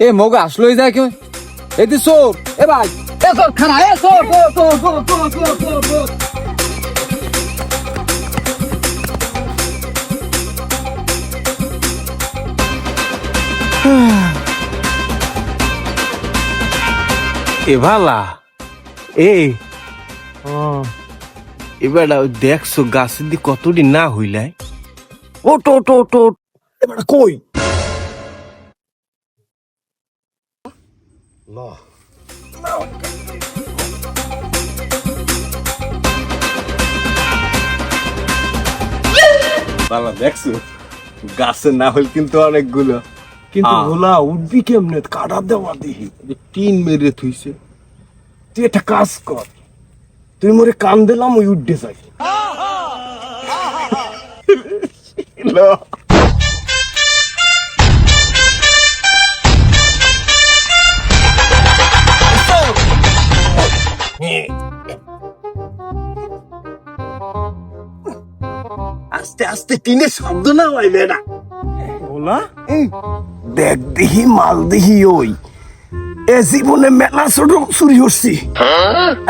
এ মগা আসলোই যায় কেউ এদি সোর এ ভাই এ সোর খানা এ সোর এ ভালা এবার দেখছো গাছের দিকে কতদিন না হইলাই ওট ওট ওট ওট এবার কই ভালো দেখছো গাছে না হইল কিন্তু অনেকগুলো কিন্তু ভোলা উঠবি কেমনে কাটা দেওয়া দিহি টিন মেরে থুইছে তুই একটা কাজ কর তুই মোরে কান দিলাম ওই উঠতে যাই আস্তে আস্তে টিনের শব্দ না হয় মেয়েরা বলা দেখ দিহি মাল দিহি ওই এ জীবনে মেলা ছোট চুরি হচ্ছি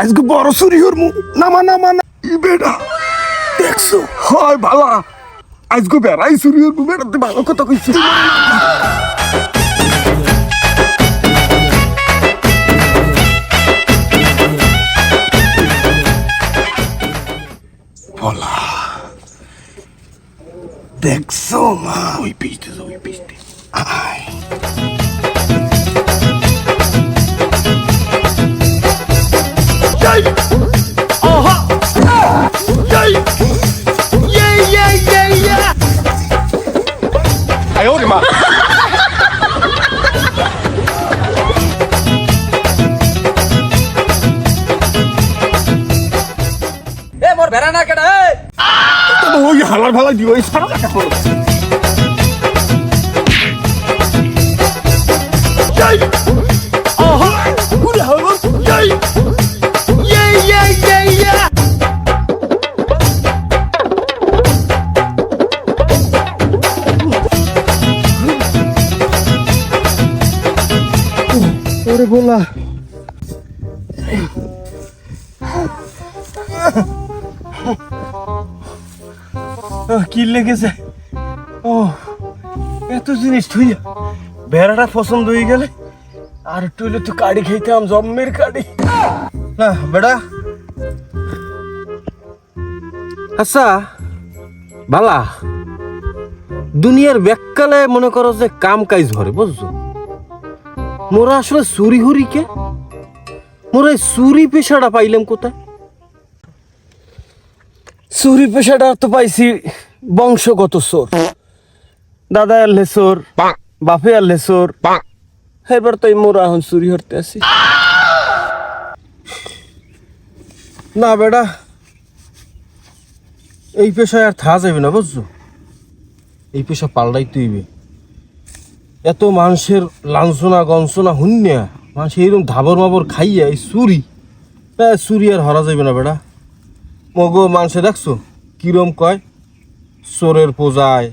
আজকে বড় চুরি হরমু নামা নামা না বেটা দেখছো হয় ভালা আজকে বেড়াই চুরি হরমু বেড়াতে ভালো কথা কইছি ভোলা দেখছো মা ওই পিছতে আয়哎呦我的妈！ এ মোর বেড়া না কেডা ওই হালার ভালা দিও এই সারা টাকা করো যাই আহা উড়ে হালো যাই ইয়া ওরে বলা কি লেগেছে ও এত জিনিস তুই বেড়াটা পছন্দ হয়ে গেলে আর একটু হলে তো কাড়ি খাইতাম জম্মের কাড়ি না বেড়া আচ্ছা বালা দুনিয়ার ব্যাককালে মনে করো যে কাম কাজ ধরে বুঝছো মোরা আসলে চুরি হরিকে মোরা চুরি পেশাটা পাইলাম কোথায় চুরি পেশাটা তো পাইছি বংশগত চোর দাদা আনলে চোর বাপে আনলে চোর এবার তো মোরা এখন চুরি হরতে আছি না বেটা এই পেশায় আর থা যাবে না বুঝছো এই পেশা পাল্টাই তুইবে এত মানুষের লাঞ্ছনা গঞ্চনা হুন্যা মানুষ এইরকম ধাবর মাবর খাইয়া এই চুরি আর হরা যাবে না বেটা মগো মানুষে দেখছো কিরম কয় চোরের পোজায়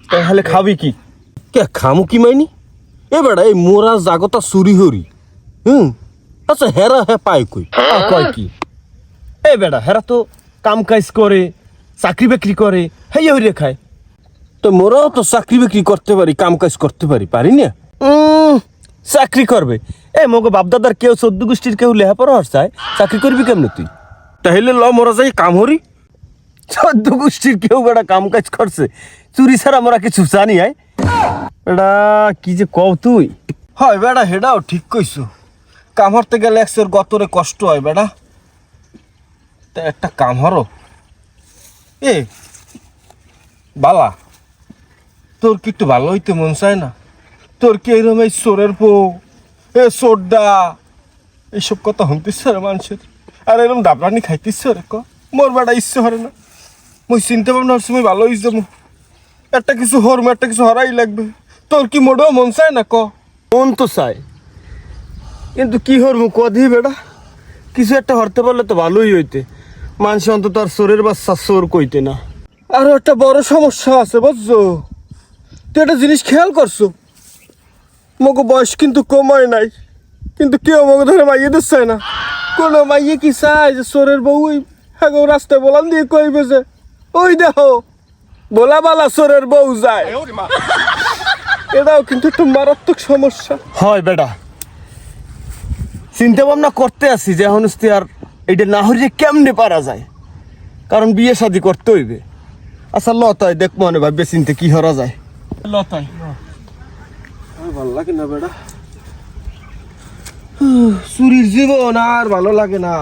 তাহলে খাবি কি কে খামু কি মাইনি এ বেটা এই মোরা জাগতা চুরি হরি আচ্ছা হেরা হে পায় কই কয় কি এ বেটা হেরা তো কাম কাজ করে চাকরি বাকরি করে হেয়া হইরে খায় তো মোরাও তো চাকরি বাকরি করতে পারি কাম কাজ করতে পারি না চাকরি করবে এ মগো বাপদাদার কেউ 14 গোষ্ঠীর কেউ লেহাপড়া হরছায় চাকরি করবি কেমনে তুই তাহলে ল মোরা যাই কাম হরি 14 গোষ্ঠীর কেউ বেটা কাম কাজ করছে চুরি ছাড়া মোরা কিছু জানি আয় বেটা কি যে কও তুই হয় বেটা হেডাও ঠিক কইছো কাম হরতে গেলে একসের গতরে কষ্ট হয় বেটা তা একটা কাম হরো এ বালা তোর কি একটু ভালো হইতে মন চায় না তোর কি এরকম এই চোরের বউ এ চোরডা এইসব কথা শুনতিস রে মানুষের আর এরকম দাবরানি খাইতিস রে মোর বেটা ইচ্ছে হরে না মুই চিনতে পারব না সময় ভালো হইছে একটা কিছু হরম একটা কিছু হরাই লাগবে তোর কি মোটেও মন চায় না মন তো চায় কিন্তু কি হরমু কদি বেটা কিছু একটা হরতে পারলে তো ভালোই হইতে মানুষ অন্তত আর চোরের বাচ্চা চোর কইতে না আরো একটা বড় সমস্যা আছে বুঝছো তুই একটা জিনিস খেয়াল করছো, মগো বয়স কিন্তু কমায় নাই, কিন্তু কেউ মগো ধরে মাইয়ে দিচ্ছে না। কোনো মাইয়ে কি চায় যে চোরের বউ ওই হ্যাঁ রাস্তায় বলান দিয়ে কইবে যে ওই দেখো বলা বালা চোরের বউ যায়। এটাও কিন্তু একটু মারাত্মক সমস্যা। হয় বেটা, চিন্তা ভাবনা করতে আসি যে এখন আর এইটা না হইলে কেমনে পারা যায়, কারণ বিয়ে শাদি করতে হইবে। আচ্ছা লতাই দেখ মনে ভাববে চিনতে কি হরা যায়। লতাই ভালো লাগে না বেটা, চুরির জীবন আর ভালো লাগে না।